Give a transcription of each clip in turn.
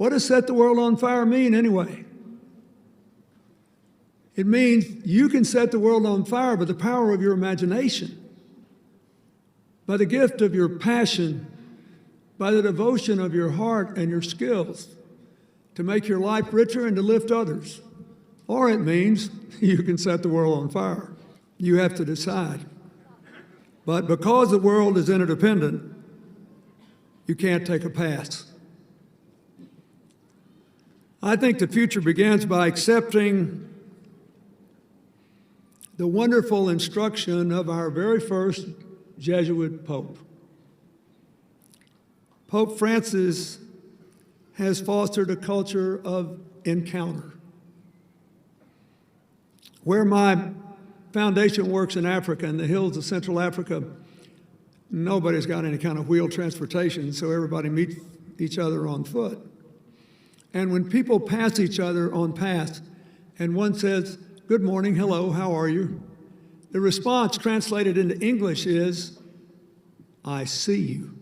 What does set the world on fire mean anyway? It means you can set the world on fire by the power of your imagination, by the gift of your passion, by the devotion of your heart and your skills to make your life richer and to lift others. Or it means you can set the world on fire. You have to decide. But because the world is interdependent, you can't take a pass. I think the future begins by accepting the wonderful instruction of our very first Jesuit Pope. Pope Francis has fostered a culture of encounter. Where my foundation works in Africa, in the hills of Central Africa, nobody's got any kind of wheeled transportation, so everybody meets each other on foot. And when people pass each other on paths, and one says, "Good morning, hello, how are you?" the response translated into English is, "I see you.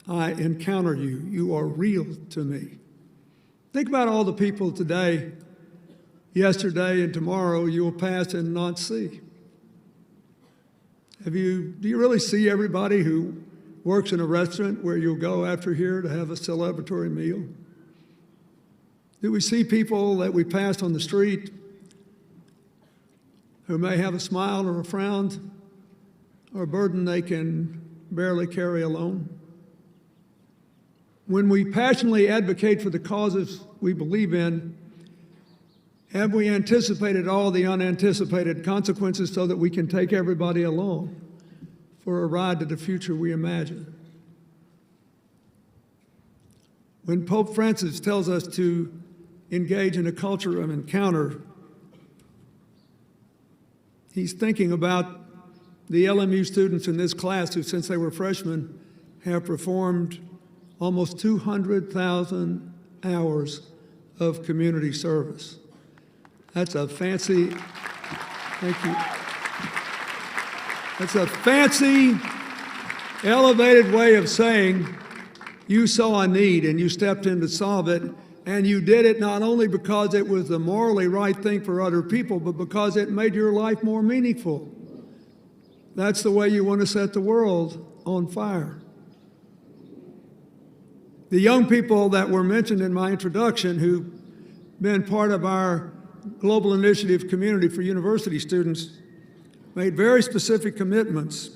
I encounter you. You are real to me." Think about all the people today, yesterday, and tomorrow you will pass and not see. Do you really see everybody who works in a restaurant where you'll go after here to have a celebratory meal? Do we see people that we pass on the street who may have a smile or a frown or a burden they can barely carry alone? When we passionately advocate for the causes we believe in, have we anticipated all the unanticipated consequences so that we can take everybody along for a ride to the future we imagine? When Pope Francis tells us to engage in a culture of encounter, he's thinking about the LMU students in this class who, since they were freshmen, have performed almost 200,000 hours of community service. That's a fancy, thank you. That's a fancy, elevated way of saying you saw a need and you stepped in to solve it, and you did it not only because it was the morally right thing for other people, but because it made your life more meaningful. That's the way you want to set the world on fire. The young people that were mentioned in my introduction who've been part of our Global Initiative community for university students made very specific commitments.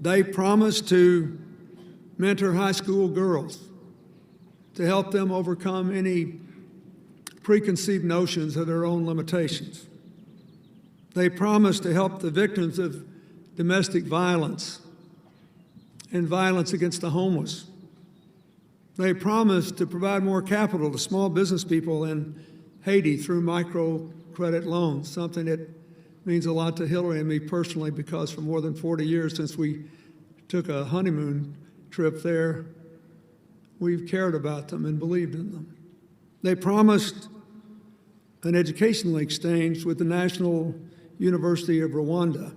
They promised to mentor high school girls to help them overcome any preconceived notions of their own limitations. They promised to help the victims of domestic violence and violence against the homeless. They promised to provide more capital to small business people in Haiti through microcredit loans, something that means a lot to Hillary and me personally, because for more than 40 years since we took a honeymoon trip there, we've cared about them and believed in them. They promised an educational exchange with the National University of Rwanda.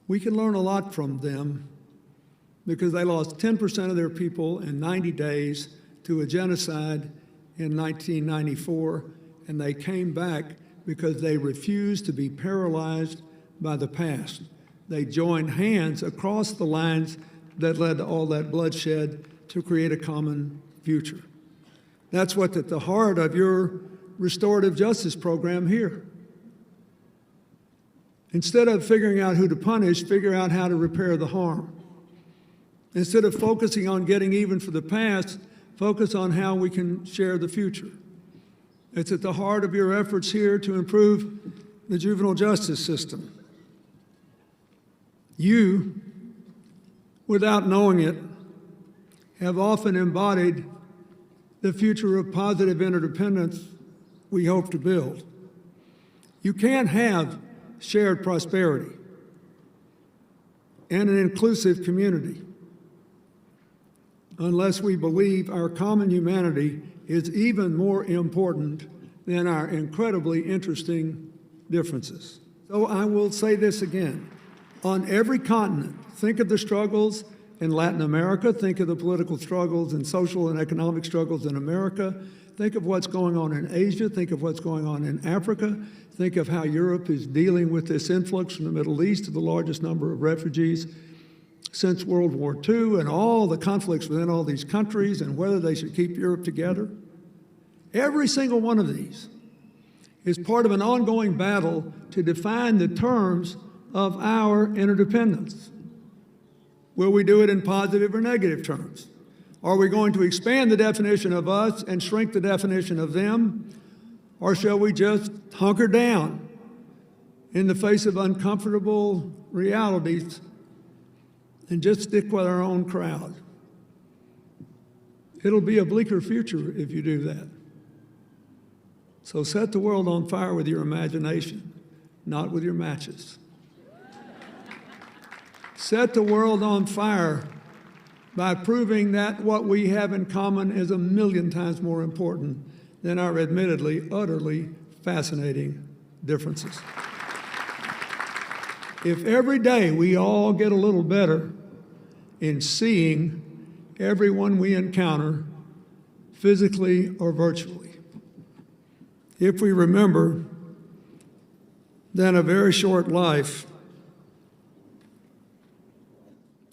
We can learn a lot from them because they lost 10% of their people in 90 days to a genocide in 1994, and they came back because they refused to be paralyzed by the past. They joined hands across the lines that led to all that bloodshed to create a common future. That's what's at the heart of your restorative justice program here. Instead of figuring out who to punish, figure out how to repair the harm. Instead of focusing on getting even for the past, focus on how we can share the future. It's at the heart of your efforts here to improve the juvenile justice system. You, without knowing it, have often embodied the future of positive interdependence we hope to build. You can't have shared prosperity and an inclusive community unless we believe our common humanity is even more important than our incredibly interesting differences. So I will say this again. On every continent, think of the struggles in Latin America. Think of the political struggles and social and economic struggles in America. Think of what's going on in Asia. Think of what's going on in Africa. Think of how Europe is dealing with this influx from the Middle East of the largest number of refugees since World War II, and all the conflicts within all these countries and whether they should keep Europe together. Every single one of these is part of an ongoing battle to define the terms of our interdependence. Will we do it in positive or negative terms? Are we going to expand the definition of us and shrink the definition of them? Or shall we just hunker down in the face of uncomfortable realities and just stick with our own crowd? It'll be a bleaker future if you do that. So set the world on fire with your imagination, not with your matches. Set the world on fire by proving that what we have in common is 1,000,000 times more important than our admittedly, utterly fascinating differences. If every day we all get a little better in seeing everyone we encounter, physically or virtually, if we remember that a very short life,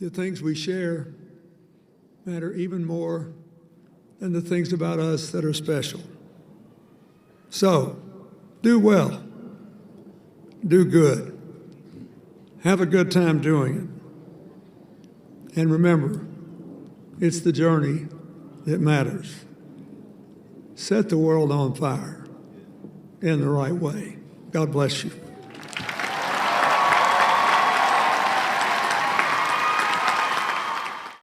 the things we share matter even more than the things about us that are special. So, do well, do good, have a good time doing it. And remember, it's the journey that matters. Set the world on fire in the right way. God bless you.